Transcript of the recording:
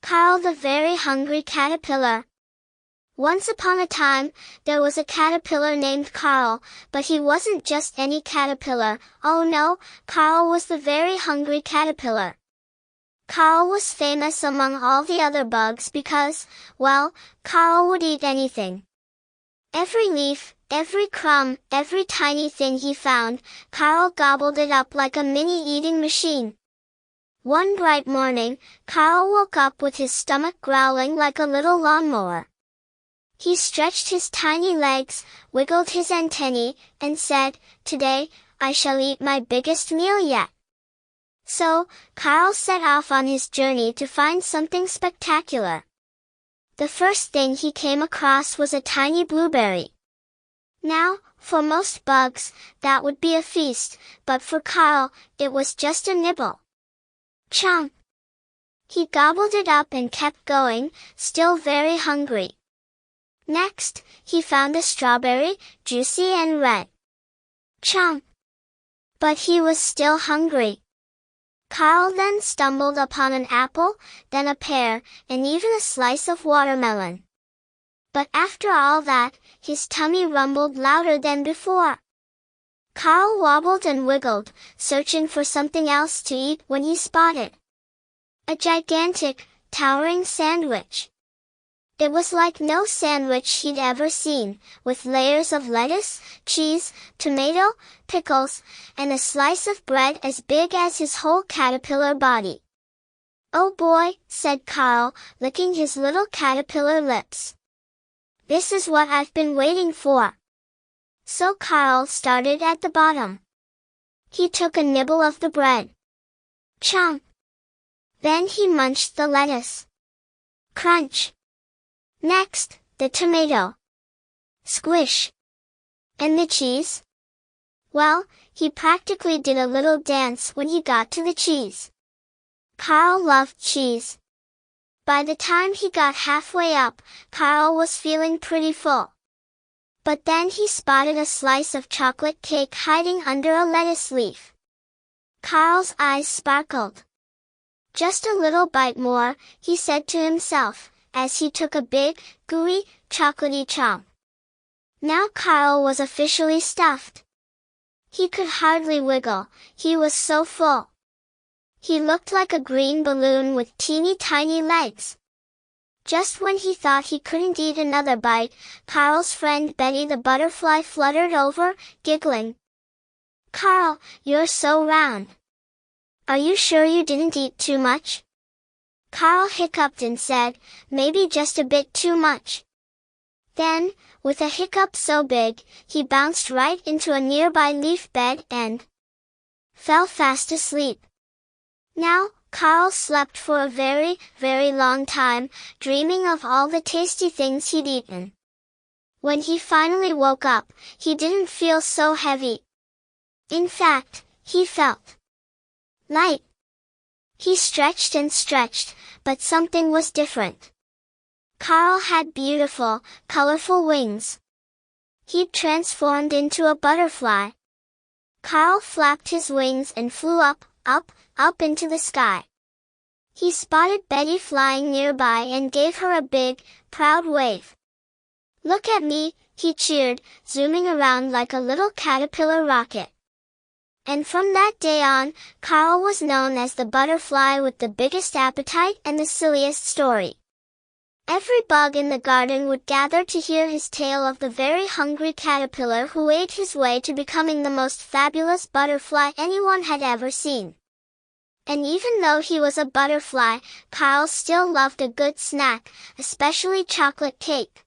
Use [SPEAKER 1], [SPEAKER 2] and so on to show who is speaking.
[SPEAKER 1] Carl the Very Hungry Caterpillar. Once upon a time, there was a caterpillar named Carl, but he wasn't just any caterpillar. Oh no, Carl was the very hungry caterpillar. Carl was famous among all the other bugs because, well, Carl would eat anything. Every leaf, every crumb, every tiny thing he found, Carl gobbled it up like a mini eating machine. One bright morning, Carl woke up with his stomach growling like a little lawnmower. He stretched his tiny legs, wiggled his antennae, and said, "Today, I shall eat my biggest meal yet." So, Carl set off on his journey to find something spectacular. The first thing he came across was a tiny blueberry. Now, for most bugs, that would be a feast, but for Carl, it was just a nibble. Chomp! He gobbled it up and kept going, still very hungry. Next, he found a strawberry, juicy and red. Chomp! But he was still hungry. Carl then stumbled upon an apple, then a pear, and even a slice of watermelon. But after all that, his tummy rumbled louder than before. Carl wobbled and wiggled, searching for something else to eat when he spotted a gigantic, towering sandwich. It was like no sandwich he'd ever seen, with layers of lettuce, cheese, tomato, pickles, and a slice of bread as big as his whole caterpillar body. "Oh boy," said Carl, licking his little caterpillar lips. "This is what I've been waiting for." So Carl started at the bottom. He took a nibble of the bread. Chomp! Then he munched the lettuce. Crunch! Next, the tomato. Squish! And the cheese? Well, he practically did a little dance when he got to the cheese. Carl loved cheese. By the time he got halfway up, Carl was feeling pretty full. But then he spotted a slice of chocolate cake hiding under a lettuce leaf. Carl's eyes sparkled. "Just a little bite more," he said to himself, as he took a big, gooey, chocolatey chomp. Now Carl was officially stuffed. He could hardly wiggle, he was so full. He looked like a green balloon with teeny tiny legs. Just when he thought he couldn't eat another bite, Carl's friend Betty the butterfly fluttered over, giggling. "Carl, you're so round. Are you sure you didn't eat too much?" Carl hiccuped and said, "Maybe just a bit too much." Then, with a hiccup so big, he bounced right into a nearby leaf bed and fell fast asleep. Now, Carl slept for a very, very long time, dreaming of all the tasty things he'd eaten. When he finally woke up, he didn't feel so heavy. In fact, he felt light. He stretched and stretched, but something was different. Carl had beautiful, colorful wings. He'd transformed into a butterfly. Carl flapped his wings and flew up, up, up into the sky. He spotted Betty flying nearby and gave her a big, proud wave. "Look at me," he cheered, zooming around like a little caterpillar rocket. And from that day on, Carl was known as the butterfly with the biggest appetite and the silliest story. Every bug in the garden would gather to hear his tale of the very hungry caterpillar who ate his way to becoming the most fabulous butterfly anyone had ever seen. And even though he was a butterfly, Carl still loved a good snack, especially chocolate cake.